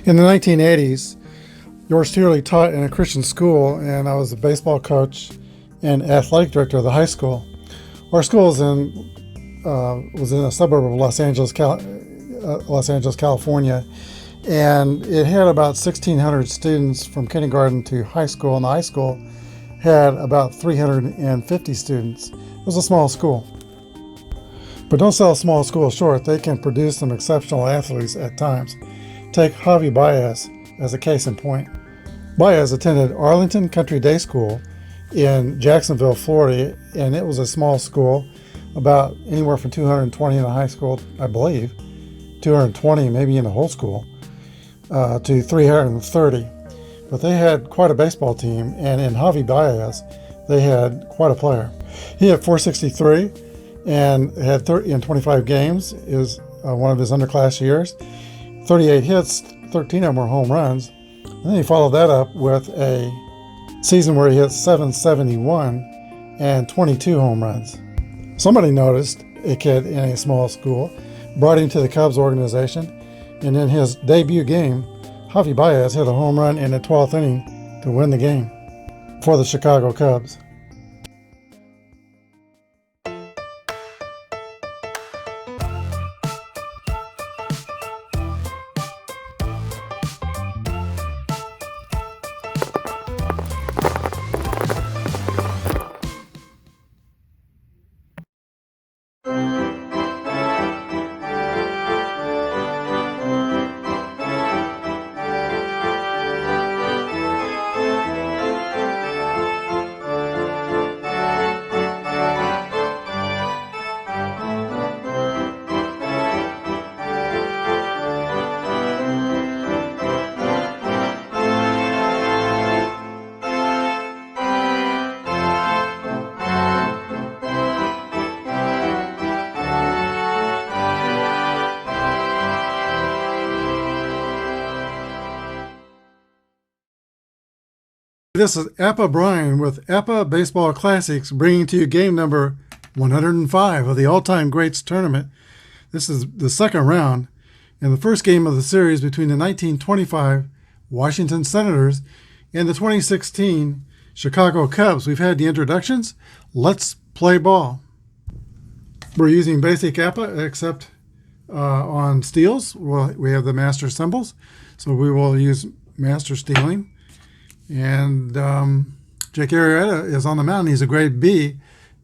In the 1980s, yours truly taught in a Christian school, and I was the baseball coach and athletic director of the high school. Our school was in a suburb of Los Angeles, California, and it had about 1,600 students from kindergarten to high school, and the high school had about 350 students. It was a small school. But don't sell a small school short. They can produce some exceptional athletes at times. Take Javi Baez as a case in point. Baez attended Arlington Country Day School in Jacksonville, Florida, and it was a small school, about anywhere from 220 in the high school, I believe, 220 maybe in the whole school, to 330. But they had quite a baseball team, and in Javi Baez, they had quite a player. He had 463 and had 30 in 25 games. It was one of his underclass years. 38 hits, 13 of them were home runs. And then he followed that up with a season where he hit 771 and 22 home runs. Somebody noticed a kid in a small school, brought him to the Cubs organization, and in his debut game, Javi Baez hit a home run in the 12th inning to win the game for the Chicago Cubs. This is Apba Brian with Apba Baseball Classics, bringing to you game number 105 of the All-Time Greats Tournament. This is the second round and the first game of the series between the 1925 Washington Senators and the 2016 Chicago Cubs. We've had the introductions. Let's play ball. We're using basic Apba, except on steals. We have the master symbols, so we will use master stealing. And Jake Arrieta is on the mound. He's a grade B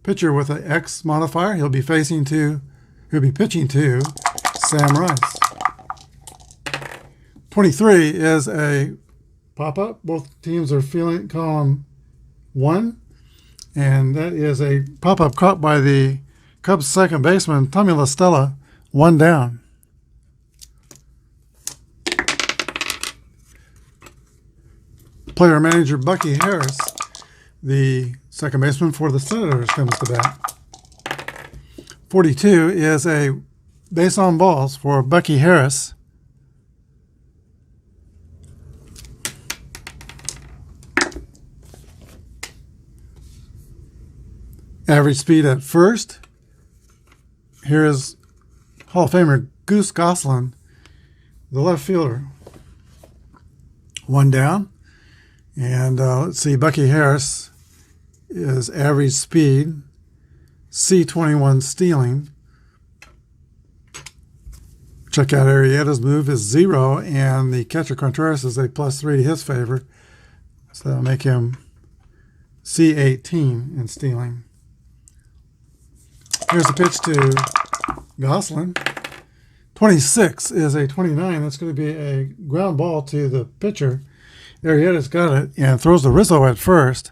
pitcher with an X modifier. He'll be pitching to Sam Rice. 23 is a pop-up. Both teams are feeling column 1. And that is a pop-up caught by the Cubs second baseman, Tommy La Stella, 1 down. Player manager Bucky Harris, the second baseman for the Senators, comes to bat. 42 is a base on balls for Bucky Harris. Average speed at first. Here is Hall of Famer Goose Goslin, the left fielder. 1 down. And let's see, Bucky Harris is average speed, C21 stealing. Check out Arrieta's move is 0, and the catcher Contreras is a +3 to his favor. So that'll make him C18 in stealing. Here's a pitch to Goslin. 26 is a 29. That's going to be a ground ball to the pitcher. Arrieta's got it and throws the Rizzo at first.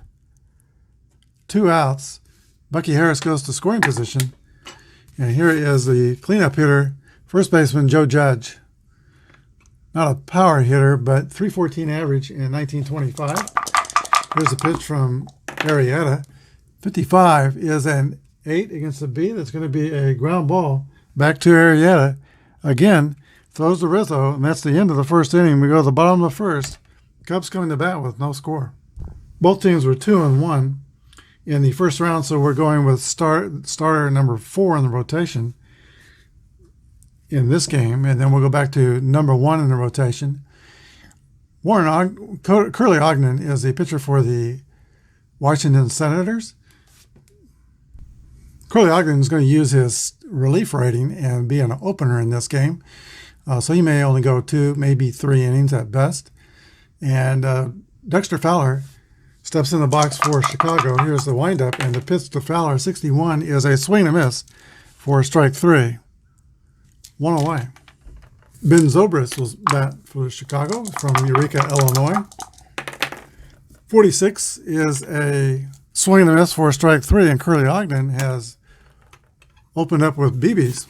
2 outs. Bucky Harris goes to scoring position. And here is the cleanup hitter, first baseman Joe Judge. Not a power hitter, but .314 average in 1925. Here's a pitch from Arrieta. 55 is an 8 against the B. That's going to be a ground ball back to Arrieta. Again, throws the Rizzo, and that's the end of the first inning. We go to the bottom of the first. Cubs coming to bat with no score. Both teams were 2-1 in the first round, so we're going with starter number 4 in the rotation in this game, and then we'll go back to number 1 in the rotation. Curly Ogden is a pitcher for the Washington Senators. Curly Ogden is going to use his relief rating and be an opener in this game. So he may only go 2, maybe 3 innings at best. And Dexter Fowler steps in the box for Chicago. Here's the windup, and the pitch to Fowler, 61, is a swing and miss for strike 3. 1 away. Ben Zobrist was bat for Chicago from Eureka, Illinois. 46 is a swing and a miss for strike 3, and Curly Ogden has opened up with BBs.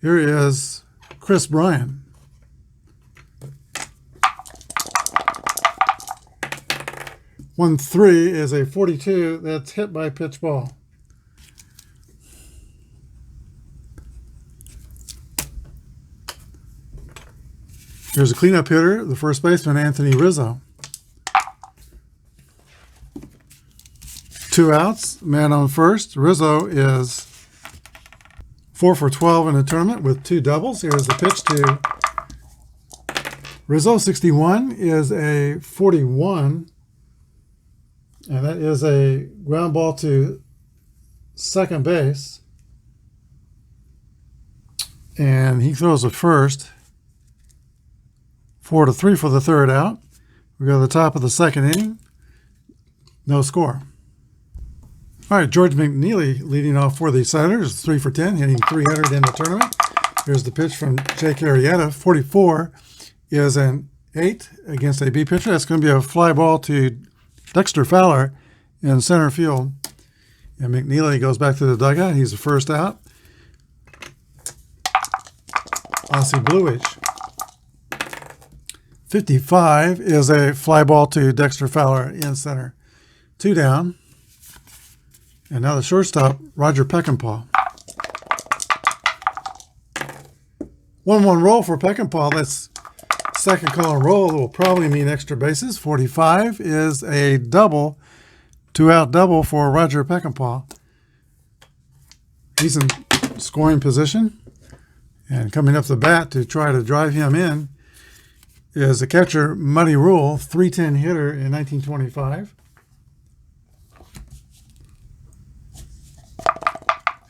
Here is Chris Bryan. One 3 is a 42 that's hit by pitch ball. Here's a cleanup hitter, the first baseman, Anthony Rizzo. 2 outs, man on first. Rizzo is 4 for 12 in the tournament with 2 doubles. Here's the pitch to Rizzo. 61 is a 41, and that is a ground ball to second base. And he throws it first. 4-3 for the third out. We go to the top of the second inning. No score. All right, George McNeely leading off for the Senators, 3 for 10, hitting 300 in the tournament. Here's the pitch from Jake Arrieta. 44 is an 8 against a B pitcher. That's going to be a fly ball to Dexter Fowler in center field. And McNeely goes back to the dugout. He's the first out. Aussie Bluish. 55 is a fly ball to Dexter Fowler in center. 2 down. And now the shortstop, Roger Peckinpah. 1-1 roll for Peckinpah. That's second column roll. That will probably mean extra bases. 45 is a double, 2-out double for Roger Peckinpah. He's in scoring position. And coming up the bat to try to drive him in is the catcher, Muddy Rule, 310 hitter in 1925.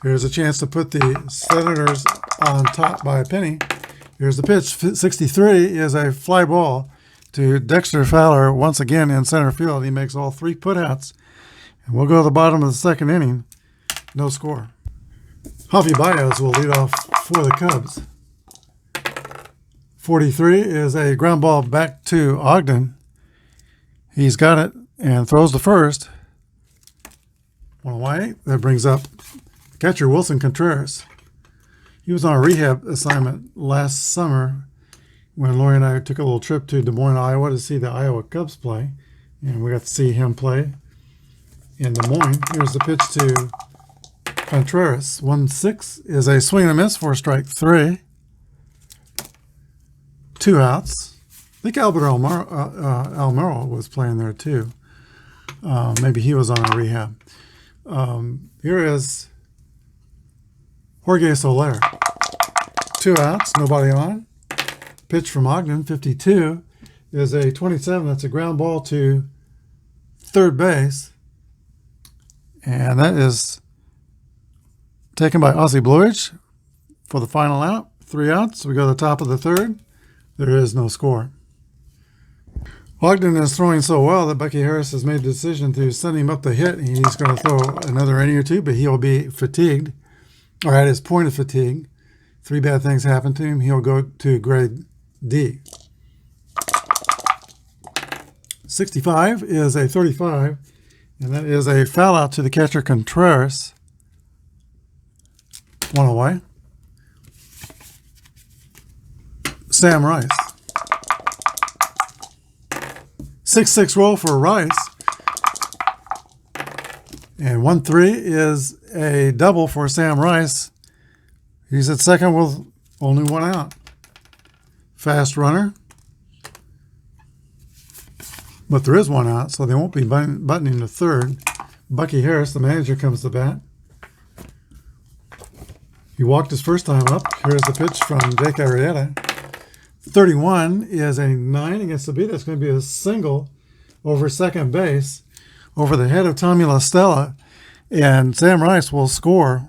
Here's a chance to put the Senators on top by a penny. Here's the pitch. 63 is a fly ball to Dexter Fowler once again in center field. He makes all 3 putouts. And we'll go to the bottom of the second inning. No score. Javi Baez will lead off for the Cubs. 43 is a ground ball back to Ogden. He's got it and throws the first. 1 away. That brings up catcher Wilson Contreras. He was on a rehab assignment last summer when Lori and I took a little trip to Des Moines, Iowa to see the Iowa Cubs play. And we got to see him play in Des Moines. Here's the pitch to Contreras. 1-6 is a swing and a miss for strike 3. 2 outs. I think Albert Almero was playing there too. Maybe he was on a rehab. Here is Jorge Soler. 2 outs, nobody on. Pitch from Ogden, 52, is a 27. That's a ground ball to third base. And that is taken by Aussie Bluish for the final out. 3 outs. We go to the top of the third. There is no score. Ogden is throwing so well that Bucky Harris has made the decision to send him up the hit. He's going to throw another inning or 2, but he'll be fatigued, or at his point of fatigue. 3 bad things happen to him. He'll go to grade D. 65 is a 35, and that is a foul out to the catcher Contreras. 1 away. Sam Rice. 6-6 roll for Rice. And 1-3 is a double for Sam Rice. He's at second with only 1 out. Fast runner. But there is 1 out, so they won't be buttoning the third. Bucky Harris, the manager, comes to bat. He walked his first time up. Here's the pitch from Jake Arrieta. 31 is a 9 against the B. That's going to be a single over second base over the head of Tommy LaStella. And Sam Rice will score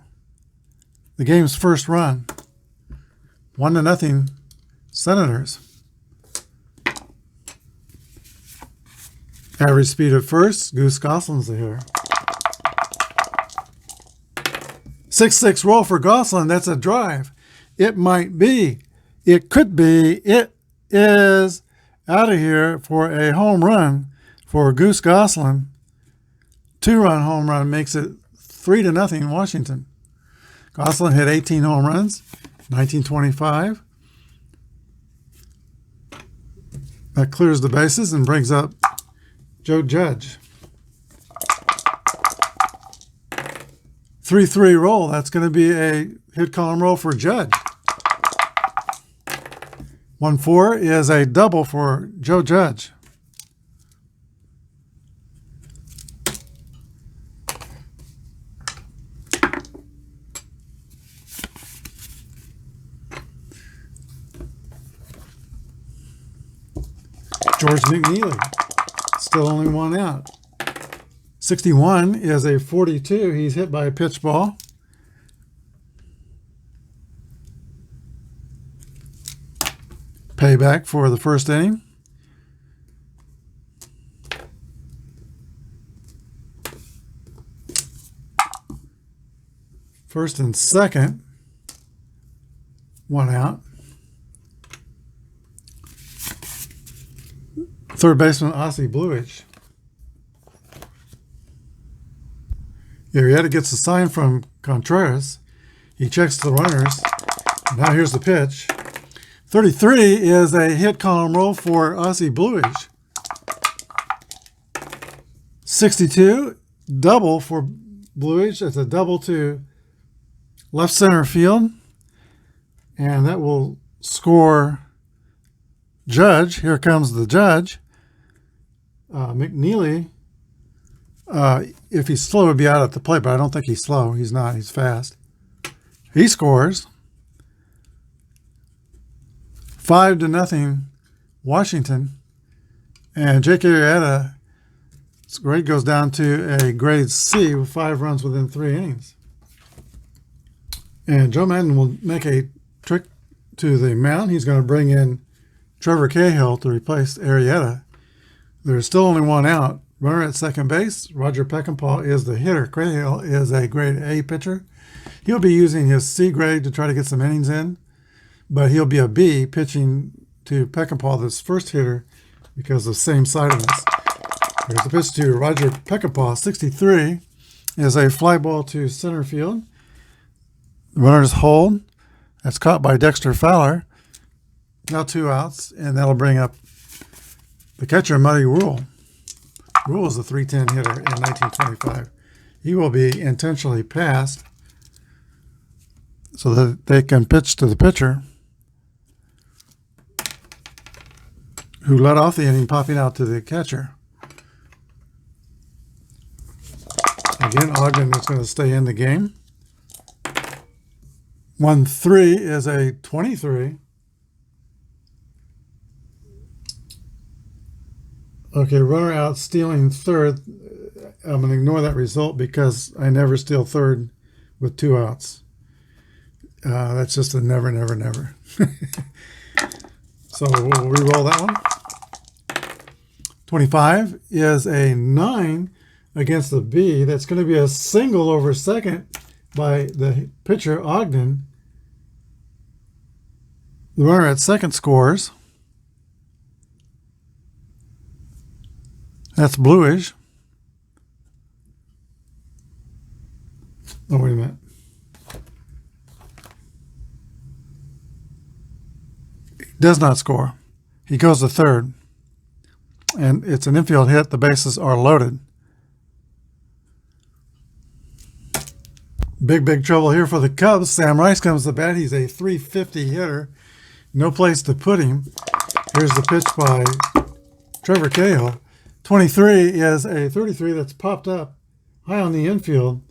the game's first run. 1-0 Senators. Average speed at first, Goose Gosselin's the hitter. 6-6 roll for Gosselin. That's a drive. It might be. It could be. It is out of here for a home run for Goose Gosselin. 2-run home run makes it 3-0 Washington. Gosselin hit 18 home runs, 1925. That clears the bases and brings up Joe Judge. 3-3 roll. That's going to be a hit column roll for Judge. 1-4 is a double for Joe Judge. George McNeely, still only one out. 61 is a 42. He's hit by a pitch ball. Payback for the first inning. First and second, one out. Third baseman, Ossie Bluish. Arrieta gets a sign from Contreras. He checks the runners. Now here's the pitch. 33 is a hit column roll for Ossie Bluish. 62, double for Bluish. It's a double to left center field. And that will score Judge. Here comes the Judge. McNeely, if he's slow, would be out at the plate, but I don't think he's slow. He's not. He's fast. He scores. 5-0 Washington. And Jake Arrieta's grade goes down to a grade C with 5 runs within 3 innings. And Joe Madden will make a trick to the mound. He's going to bring in Trevor Cahill to replace Arrieta. There's still only one out. Runner at second base. Roger Peckinpah is the hitter. Cahill is a grade A pitcher. He'll be using his C grade to try to get some innings in, but he'll be a B pitching to Peckinpah, this first hitter, because of same sidedness. There's a pitch to Roger Peckinpah. 63 is a fly ball to center field. The runner's hold. That's caught by Dexter Fowler. Now 2 outs, and that'll bring up the catcher, Muddy Rule. Rule is a .310 hitter in 1925. He will be intentionally passed so that they can pitch to the pitcher, who led off the inning, popping out to the catcher. Again, Ogden is going to stay in the game. 1-3 is a 23. Okay, runner out, stealing third. I'm going to ignore that result because I never steal third with 2 outs. That's just a never, never, never. So we'll re-roll that one. 25 is a 9 against the B. That's going to be a single over second by the pitcher, Ogden. The runner at second scores. That's Bluish. Oh, wait a minute. He does not score. He goes to third. And it's an infield hit. The bases are loaded. Big, big trouble here for the Cubs. Sam Rice comes to bat. He's a .350 hitter. No place to put him. Here's the pitch by Trevor Cahill. 23 is a 33 that's popped up high on the infield.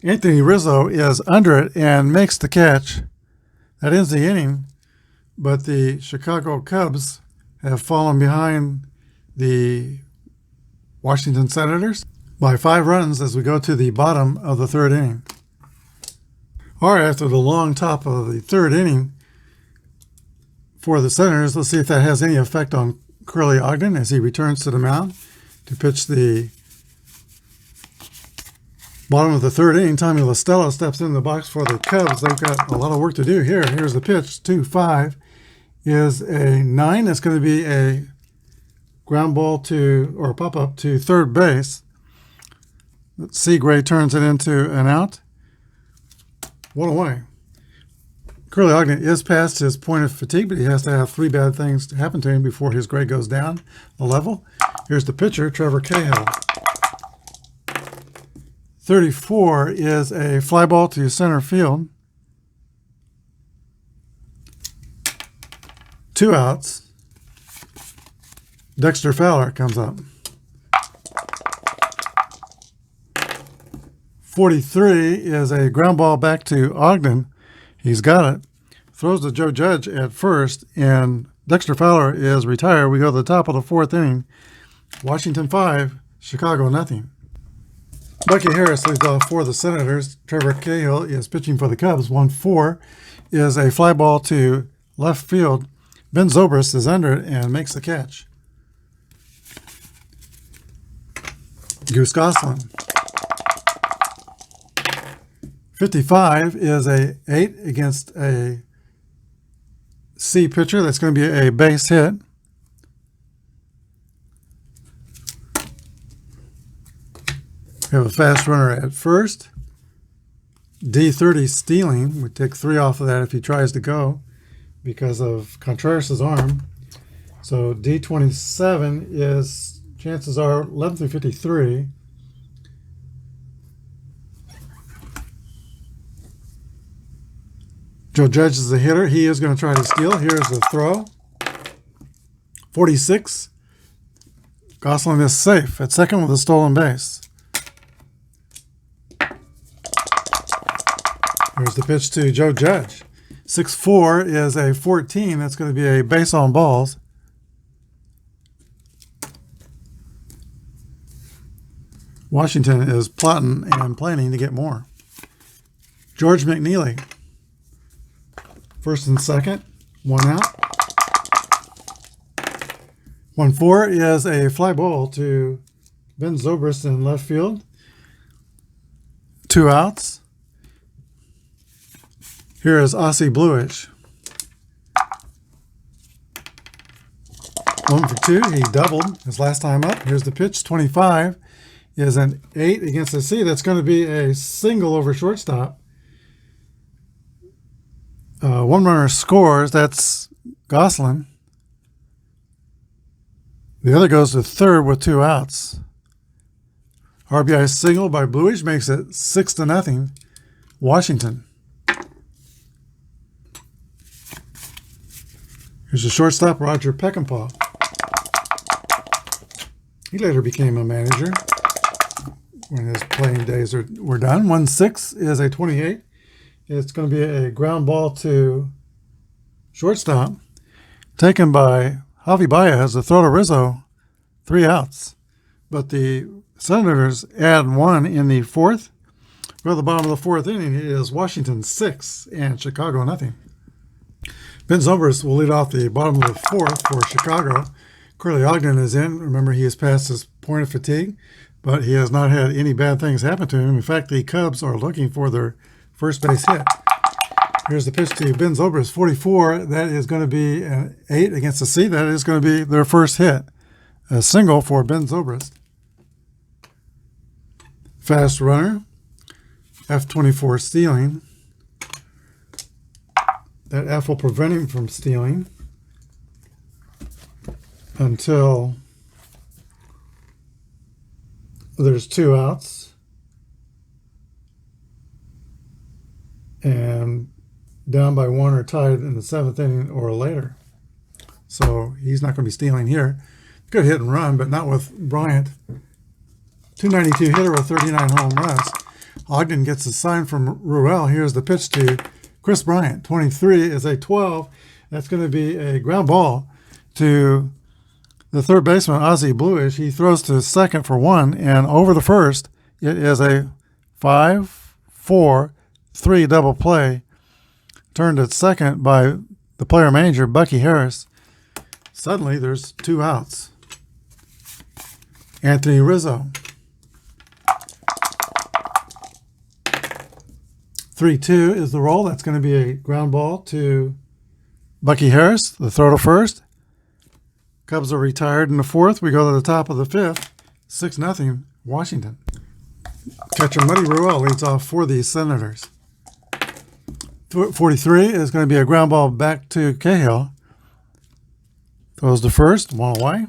Anthony Rizzo is under it and makes the catch. That ends the inning. but the Chicago Cubs have fallen behind the Washington Senators by 5 runs as we go to the bottom of the 3rd inning. All right, after the long top of the 3rd inning for the Senators, let's see if that has any effect on Curly Ogden as he returns to the mound to pitch the bottom of the 3rd inning. Tommy LaStella steps in the box for the Cubs. They've got a lot of work to do here. Here's the pitch. 2-5 is a 9. That's going to be a ground ball to, or pop up to 3rd base. Seagray turns it into an out. 1 away. Curly Ogden is past his point of fatigue, but he has to have 3 bad things happen to him before his grade goes down a level. Here's the pitcher, Trevor Cahill. 34 is a fly ball to center field. 2 outs. Dexter Fowler comes up. 43 is a ground ball back to Ogden. He's got it. Throws to Joe Judge at first, and Dexter Fowler is retired. We go to the top of the 4th inning. Washington 5, Chicago nothing. Bucky Harris leads off for the Senators. Trevor Cahill is pitching for the Cubs. 1-4 is a fly ball to left field. Ben Zobrist is under it and makes the catch. Goose Goslin. 55 is a 8 against a C pitcher. That's going to be a base hit. We have a fast runner at first. D30 stealing. We take 3 off of that if he tries to go because of Contreras' arm. So D27 is, chances are, 11 through 53. Joe Judge is the hitter. He is going to try to steal. Here's the throw. 46. Goslin is safe at second with a stolen base. Here's the pitch to Joe Judge. 6-4 is a 14. That's going to be a base on balls. Washington is plotting and planning to get more. George McNeely. First and second, 1 out. 1-4 is a fly ball to Ben Zobrist in left field. 2 outs. Here is Ossie Bluish. 1 for 2. He doubled his last time up. Here's the pitch. 25 is an 8 against a C. That's going to be a single over shortstop. 1 runner scores. That's Goslin. The other goes to 3rd with 2 outs. RBI single by Bluish makes it 6-0. Washington. Here's the shortstop, Roger Peckinpah. He later became a manager when his playing days were done. 1-6 is a 28. It's going to be a ground ball to shortstop, taken by Javi Baez. The throw to Rizzo, 3 outs. But the Senators add 1 in the 4th. Go to the bottom of the 4th inning. It is Washington 6 and Chicago nothing. Ben Zobrist will lead off the bottom of the 4th for Chicago. Curly Ogden is in. Remember, he has passed his point of fatigue, but he has not had any bad things happen to him. In fact, the Cubs are looking for their first base hit. Here's the pitch to Ben Zobrist, 44. That is going to be an 8 against the C. That is going to be their first hit. A single for Ben Zobrist. Fast runner. F24 stealing. That F will prevent him from stealing until there's 2 outs. And down by 1 or tied in the 7th inning or later. So he's not going to be stealing here. Good hit and run, but not with Bryant. 292 hitter with 39 home runs. Ogden gets a sign from Ruel. Here's the pitch to Chris Bryant. 23 is a 12. That's going to be a ground ball to the third baseman, Ozzie Bluish. He throws to second for 1, and over the first, it is a 5-4-3 double play, turned at second by the player manager, Bucky Harris. Suddenly, there's 2 outs. Anthony Rizzo. 3-2 is the roll. That's going to be a ground ball to Bucky Harris, the throw to first. Cubs are retired in the 4th. We go to the top of the 5th. 6-0 Washington. Catcher Muddy Ruel leads off for the Senators. 43 is going to be a ground ball back to Cahill. Throws to first, 1 away.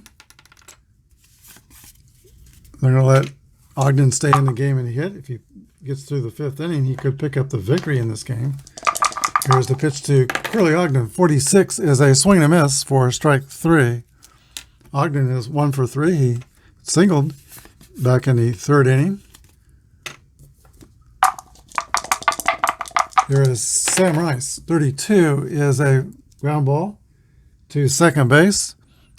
They're going to let Ogden stay in the game and hit. If he gets through the 5th inning, he could pick up the victory in this game. Here's the pitch to Curly Ogden. 46 is a swing and a miss for strike 3. Ogden is 1 for 3. He singled back in the 3rd inning. Here is Sam Rice. 32 is a ground ball to second base.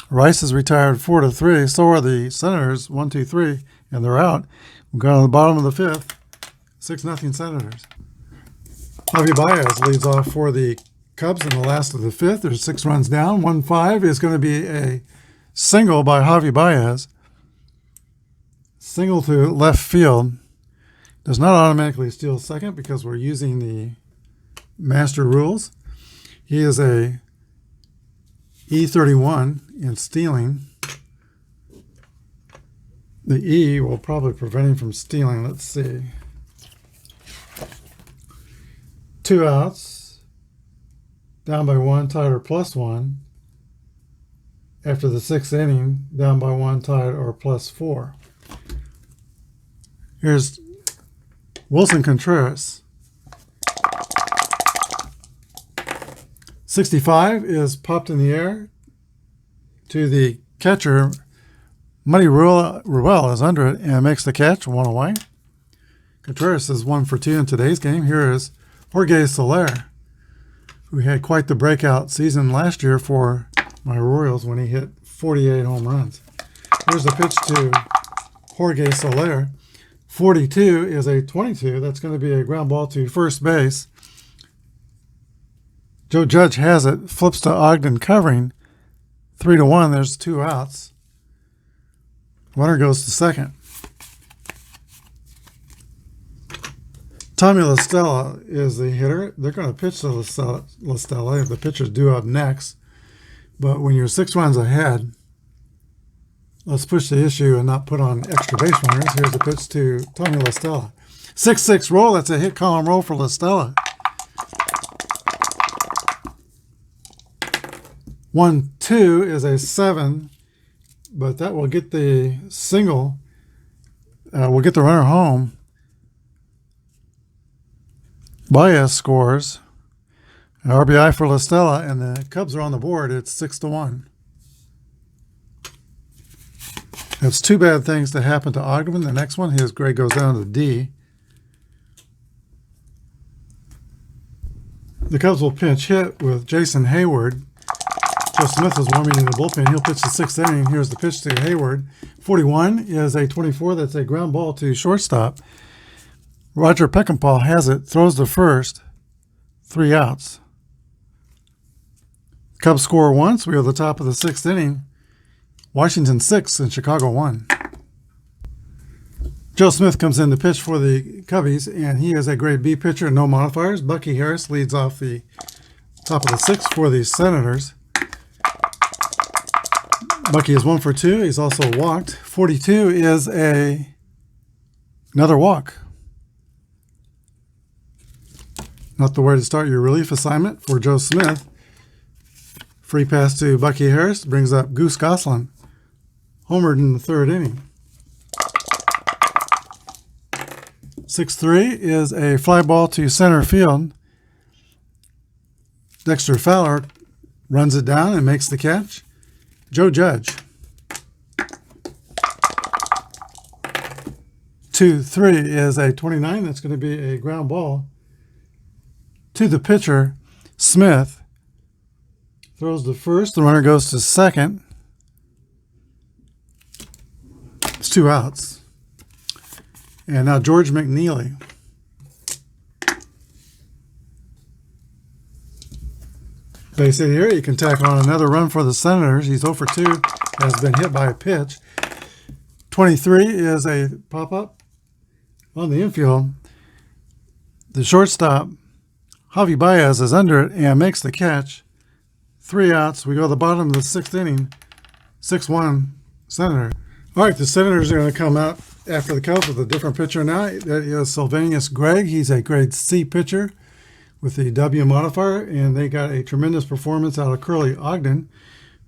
Rice is retired 4-3. So are the Senators 1-2-3, and they're out. We go to the bottom of the 5th. 6-0 Senators. Javi Baez leads off for the Cubs in the last of the 5th. There's 6 runs down. 1-5 is going to be a single by Javi Baez. Single to left field. Does not automatically steal second because we're using the master rules. He is a E31 in stealing. The E will probably prevent him from stealing. Let's see. 2 outs. Down by 1, tied or +1. After the 6th inning, down by 1, tied or +4. Here's Wilson Contreras. 65 is popped in the air to the catcher. Muddy Ruel is under it and makes the catch, 1 away. Contreras is 1 for 2 in today's game. Here is Jorge Soler, who had quite the breakout season last year for my Royals when he hit 48 home runs. Here's the pitch to Jorge Soler. 42 is a 22. That's going to be a ground ball to first base. Joe Judge has it, flips to Ogden covering. 3-1, there's 2 outs. Runner goes to second. Tommy LaStella is the hitter. They're going to pitch to LaStella. The pitcher's due up next. But when you're 6 runs ahead, let's push the issue and not put on extra base runners. Here's the pitch to Tommy LaStella. 6-6 roll. That's a hit column roll for LaStella. 1-2 is a 7, but that will get the single. We'll get the runner home. Baez scores. An RBI for LaStella, and the Cubs are on the board. It's 6-1. That's 2 bad things to happen to Ogden. The next one, his grade goes down to D. The Cubs will pinch hit with Jason Hayward. Joe Smith is warming in the bullpen. He'll pitch the 6th inning. Here's the pitch to Hayward. 41 is a 24. That's a ground ball to shortstop. Roger Peckinpah has it, throws to first. 3 outs. Cubs score once. We are at the top of the 6th inning. Washington 6 and Chicago 1. Joe Smith comes in to pitch for the Cubbies, and he is a grade B pitcher, no modifiers. Bucky Harris leads off the top of the 6th for the Senators. Bucky is 1 for 2. He's also walked. 42 is another walk. Not the way to start your relief assignment for Joe Smith. Free pass to Bucky Harris brings up Goose Goslin. Homered in the 3rd inning. 6-3 is a fly ball to center field. Dexter Fowler runs it down and makes the catch. Joe Judge. 2-3 is a 29. That's going to be a ground ball to the pitcher, Smith. Throws to first. The runner goes to second. It's 2 outs. And now George McNeely. Base hit here. You can tack on another run for the Senators. He's 0 for 2. Has been hit by a pitch. 23 is a pop-up on the infield. The shortstop, Javi Baez, is under it and makes the catch. 3 outs. We go to the bottom of the 6th inning. 6-1 Senator. All right, the Senators are going to come out after the Cubs with a different pitcher now. That is Sylvanus Gregg. He's a grade C pitcher with the W modifier, and they got a tremendous performance out of Curly Ogden,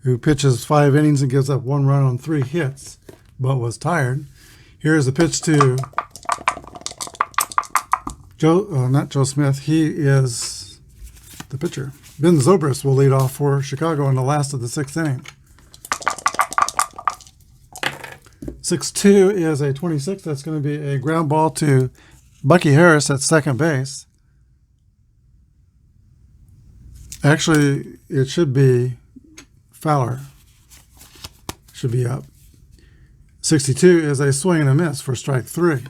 who pitches 5 innings and gives up 1 run on 3 hits, but was tired. Here's the pitch to not Joe Smith. He is the pitcher. Ben Zobrist will lead off for Chicago in the last of the 6th inning. 6-2 is a 26. That's going to be a ground ball to Bucky Harris at second base. Actually, it should be Fowler. Should be up. 62 is a swing and a miss for strike 3.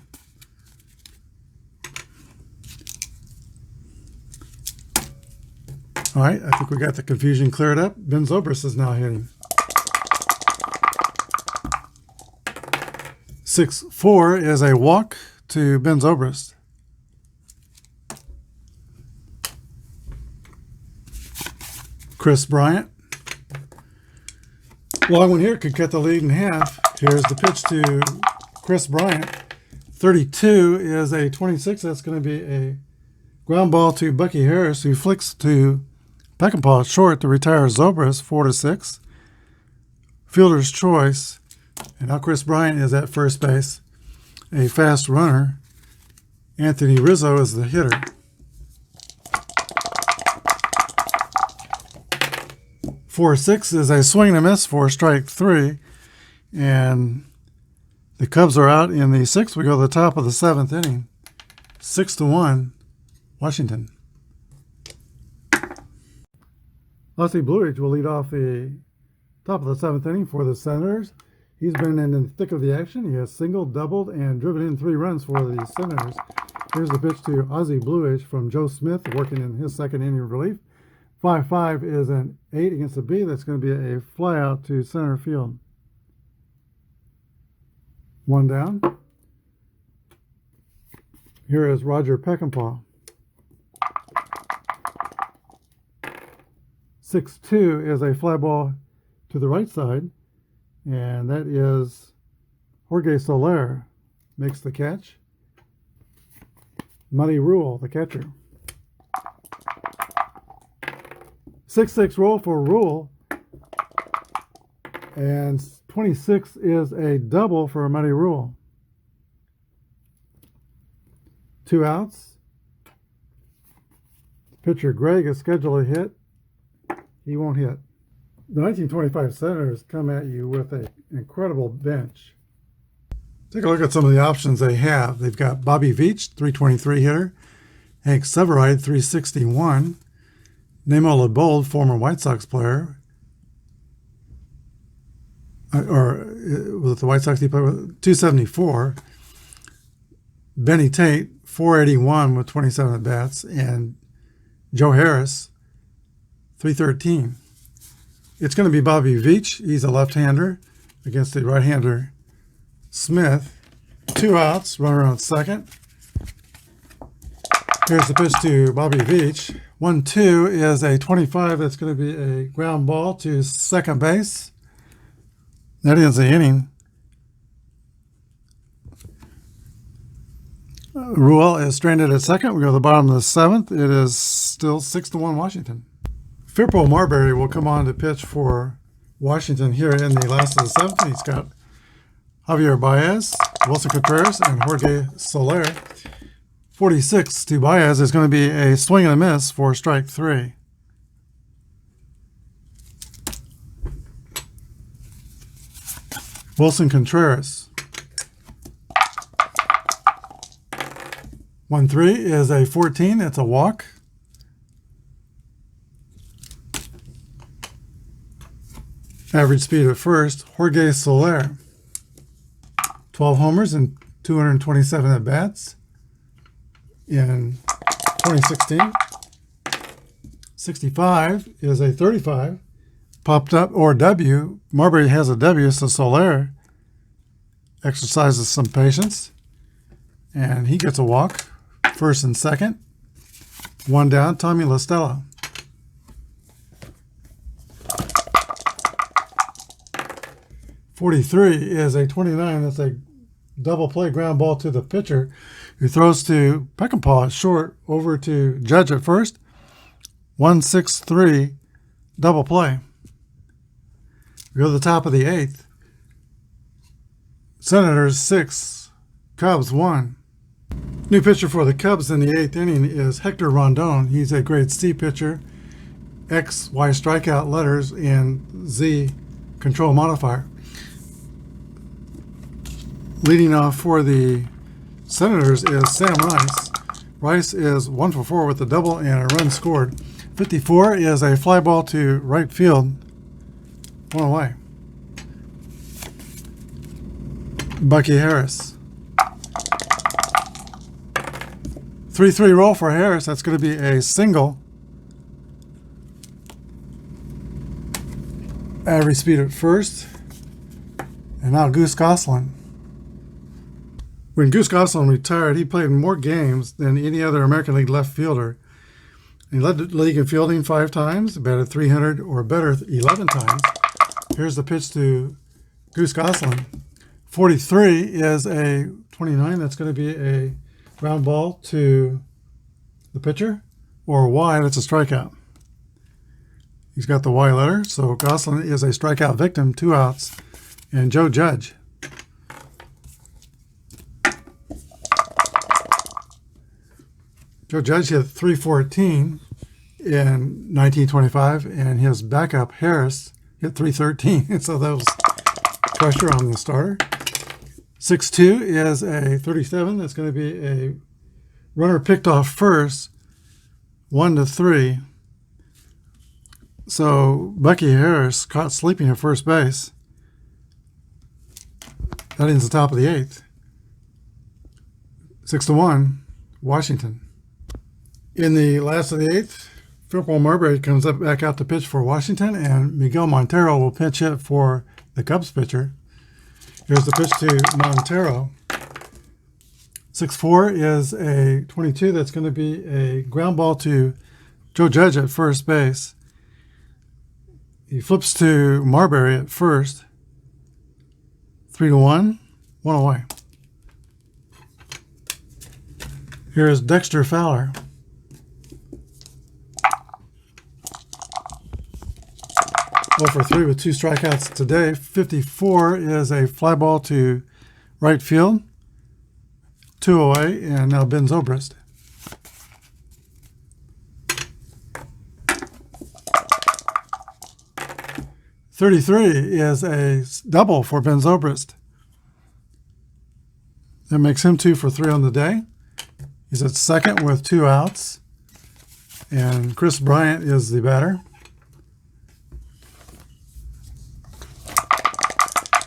All right, I think we got the confusion cleared up. Ben Zobrist is now hitting. 6-4 is a walk to Ben Zobrist. Chris Bryant. Long one here could cut the lead in half. Here's the pitch to Chris Bryant. 32 is a 26. That's going to be a ground ball to Bucky Harris, who flicks to Peckinpah short to retire Zobrist, 4-6. Fielder's choice. And now Chris Bryant is at first base, a fast runner. Anthony Rizzo is the hitter. Four six is a swing and a miss for strike 3, and the Cubs are out in the 6th. We go to the top of the 7th inning, 6-1, Washington. Ossie Bluage will lead off the top of the 7th inning for the Senators. He's been in the thick of the action. He has singled, doubled, and driven in 3 runs for the Senators. Here's the pitch to Ossie Bluage from Joe Smith, working in his 2nd inning relief. 5-5 is an 8 against a B. That's going to be a fly out to center field. 1 down. Here is Roger Peckinpah. 6-2 is a fly ball to the right side, and that is Jorge Soler makes the catch. Muddy Rule, the catcher. 6-6 roll for Rule, and 26 is a double for Muddy Rule. 2 outs. Pitcher Gregg is scheduled to hit. He won't hit. The 1925 Senators come at you with an incredible bench. Take a look at some of the options they have. They've got Bobby Veach, 323 hitter. Hank Severide, 361. Nemo LeBold, former White Sox player. Or with the White Sox, he played with 274. Benny Tate, 481 with 27 at-bats. And Joe Harris, 313. It's going to be Bobby Veach. He's a left-hander against the right-hander Smith. 2 outs, runner on second. Here's the pitch to Bobby Veach. 1-2 is a 25. That's going to be a ground ball to second base. That ends the inning. Ruel is stranded at second. We go to the bottom of the 7th. It is still 6-1 Washington. Firpo Marbury will come on to pitch for Washington here in the last of the 7th. He's got Javier Baez, Wilson Contreras, and Jorge Soler. 46 to Baez is going to be a swing and a miss for strike 3. Wilson Contreras. 1-3 is a 14. It's a walk. Average speed at first, Jorge Soler. 12 homers and 227 at-bats in 2016. 65 is a 35. Popped up, or W. Marbury has a W, so Soler exercises some patience. And he gets a walk, first and second. One down, Tommy La Stella. .43 is a 29. That's a double play ground ball to the pitcher, who throws to Peckinpah at short, over to Judge at first. 1-6-3 double play. We go to the top of the 8th. Senators 6, Cubs 1. New pitcher for the Cubs in the 8th inning is Hector Rondon. He's a grade C pitcher, X, Y strikeout letters, and Z control modifier. Leading off for the Senators is Sam Rice. Rice is 1 for 4 with a double and a run scored. 54 is a fly ball to right field, one away. Bucky Harris. 3-3 roll for Harris. That's going to be a single. Average speed at first. And now Goose Goslin. When Goose Goslin retired, he played more games than any other American League left fielder. He led the league in fielding 5 times, batted .300 or better 11 times. Here's the pitch to Goose Goslin. 43 is a 29. That's going to be a ground ball to the pitcher, or Y. That's a strikeout. He's got the Y letter, so Goslin is a strikeout victim, 2 outs. And Joe Judge. Joe Judge hit .314 in 1925, and his backup, Harris, hit .313. So that was pressure on the starter. 6-2 is a 37. That's going to be a runner picked off first, 1-3. So Bucky Harris caught sleeping at first base. That ends the top of the 8th. 6-1, Washington. In the last of the 8th, Philip Marbury comes up back out to pitch for Washington, and Miguel Montero will pinch hit for the Cubs pitcher. Here's the pitch to Montero. 6-4 is a 22. That's going to be a ground ball to Joe Judge at first base. He flips to Marbury at first. 3-1, one away. Here's Dexter Fowler. 0 for 3 with 2 strikeouts today. 54 is a fly ball to right field, 2 away, and now Ben Zobrist. .33 is a double for Ben Zobrist. That makes him 2 for 3 on the day. He's at second with 2 outs, and Chris Bryant is the batter.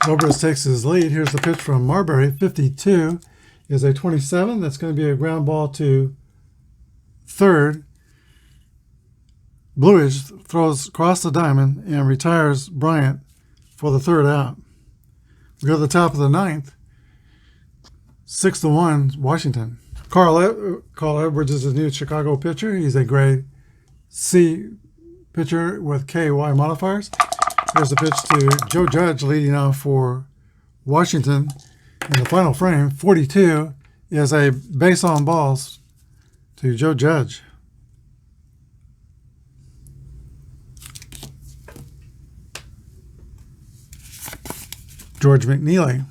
Zobrist takes his lead. Here's the pitch from Marbury. 52 is a 27. That's going to be a ground ball to third. Bluish throws across the diamond and retires Bryant for the 3rd out. We go to the top of the 9th. 6-1, Washington. Carl Edwards is a new Chicago pitcher. He's a grade C pitcher with KY modifiers. Here's the pitch to Joe Judge leading off for Washington. In the final frame, 42 is a base on balls to Joe Judge. George McNeely.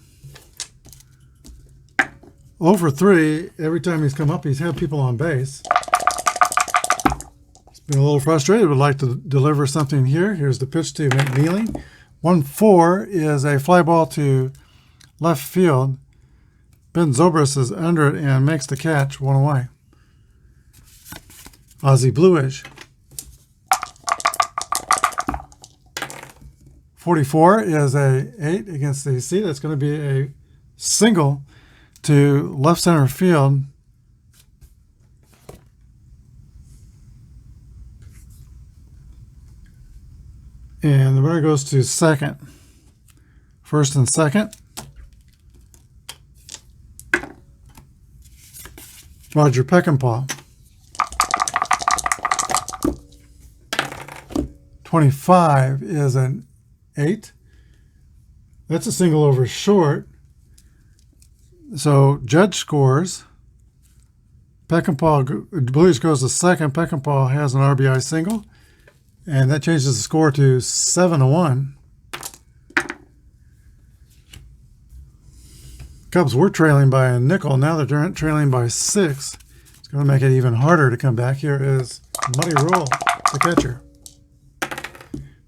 0 for 3. Every time he's come up, he's had people on base. He's been a little frustrated. Would like to deliver something here. Here's the pitch to McNeely. 1-4 is a fly ball to left field. Ben Zobrist is under it and makes the catch, 1 away. Ozzie Bluish. 44 is a 8 against the C. That's going to be a single to left center field. And the runner goes to second. First and second. Roger Peckinpah. 25 is an 8. That's a single over short. So Judge scores. Peckinpah, Blues goes to second. Peckinpah has an RBI single. And that changes the score to 7-1. Cubs were trailing by a nickel. Now they're trailing by 6. It's going to make it even harder to come back. Here is Muddy Rule, the catcher.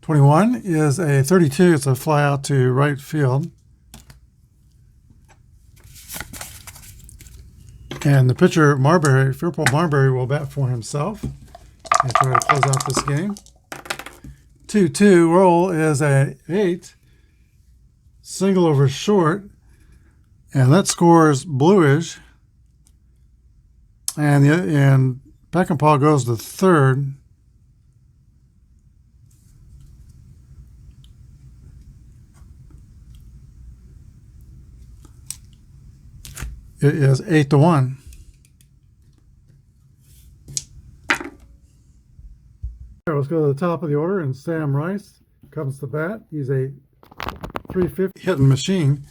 21 is a 32. It's a fly out to right field. And the pitcher, Marbury, Fairpole Marbury, will bat for himself and try to close out this game. 2-2 roll is a 8. Single over short. And that scores Bluish. And Peckinpah goes to third. It is 8-1. Let's go to the top of the order, and Sam Rice comes to bat. He's a 350 hitting machine.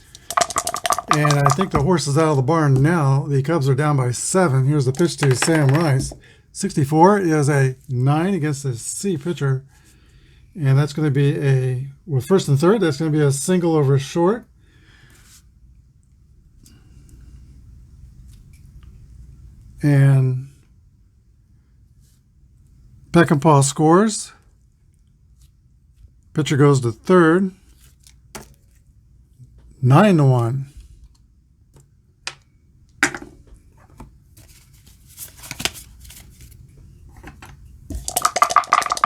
And I think the horse is out of the barn now. The Cubs are down by 7. Here's the pitch to Sam Rice. 64 is a 9 against the C pitcher. And that's going to be with first and third, that's going to be a single over short. And Peckinpah scores. Pitcher goes to third. 9-1.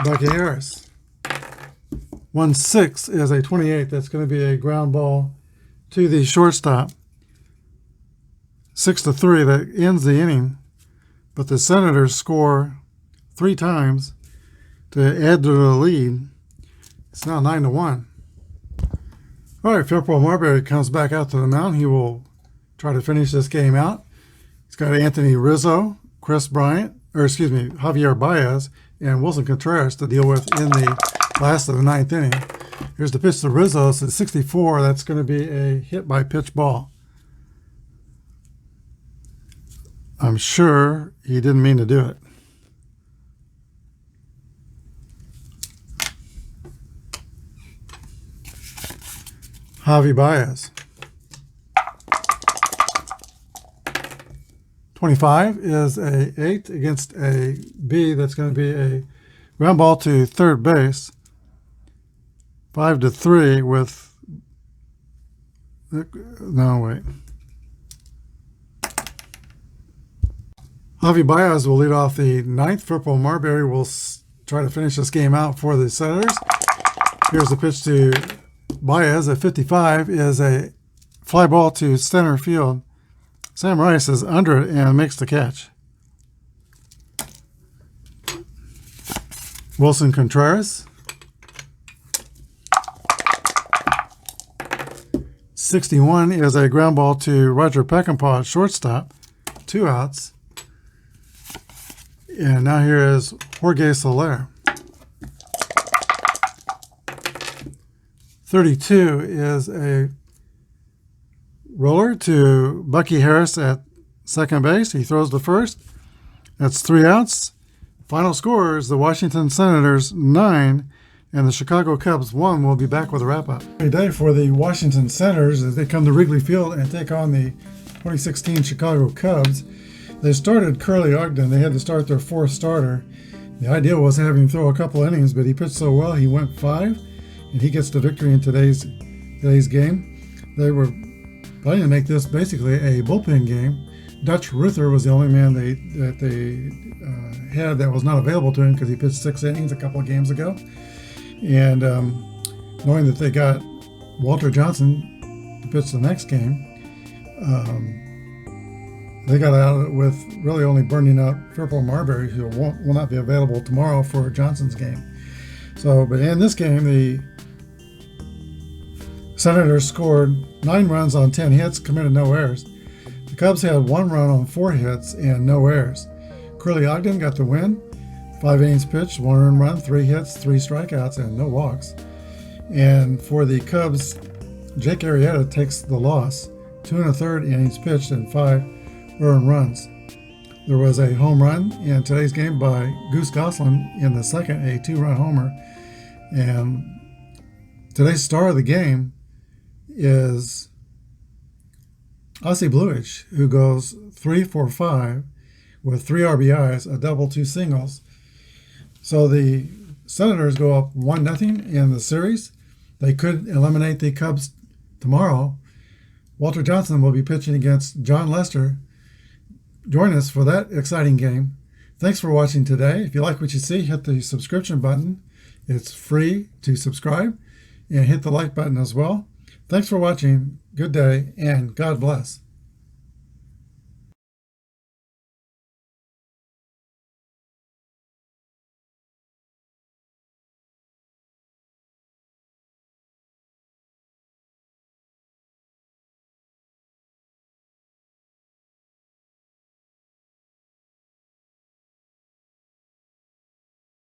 Bucky Harris. 1-6 is a 28. That's going to be a ground ball to the shortstop. 6-3. That ends the inning. But the Senators score 3 times to add to the lead. It's now 9-1. All right, Fairpole Marbury comes back out to the mound. He will try to finish this game out. He's got Anthony Rizzo, Javier Baez, and Wilson Contreras to deal with in the last of the 9th inning. Here's the pitch to Rizzo. It's at 64. That's going to be a hit by pitch ball. I'm sure he didn't mean to do it. Javi Baez. 25 is a 8 against a B. That's going to be a ground ball to third base. 5-3 with... No, wait. Javi Baez will lead off the 9th. Fairpole Marbury will try to finish this game out for the Senators. Here's the pitch to Baez at 55 is a fly ball to center field. Sam Rice is under it and makes the catch. Wilson Contreras. 61 is a ground ball to Roger Peckinpah at shortstop. 2 outs. And now here is Jorge Soler. 32 is a roller to Bucky Harris at second base. He throws to first. That's 3 outs. Final score is the Washington Senators 9 and the Chicago Cubs 1. We'll be back with a wrap-up. A day for the Washington Senators as they come to Wrigley Field and take on the 2016 Chicago Cubs. They started Curly Ogden. They had to start their 4th starter. The idea was to have him throw a couple innings, but he pitched so well he went 5. And he gets the victory in today's game. They were planning to make this basically a bullpen game. Dutch Ruther was the only man that they had that was not available to him because he pitched 6 innings a couple of games ago. And knowing that they got Walter Johnson to pitch the next game. They got out of it with really only burning up Fairport Marbury, who will not be available tomorrow for Johnson's game. So, but in this game, the Senators scored 9 runs on 10 hits, committed no errors. The Cubs had 1 run on 4 hits and no errors. Curly Ogden got the win. 5 innings pitched, 1 earned run, 3 hits, 3 strikeouts, and no walks. And for the Cubs, Jake Arrieta takes the loss. 2 1/3 innings pitched and 5 earned runs. There was a home run in today's game by Goose Goslin in the second, a 2-run homer. And today's star of the game is Ossie Bluich, who goes 3 for 5 with 3 RBIs, a double, 2 singles. So the Senators go up 1-0 in the series. They could eliminate the Cubs tomorrow. Walter Johnson will be pitching against John Lester. Join us for that exciting game. Thanks for watching today. If you like what you see, hit the subscription button. It's free to subscribe, and hit the like button as well. Thanks for watching. Good day, and God bless.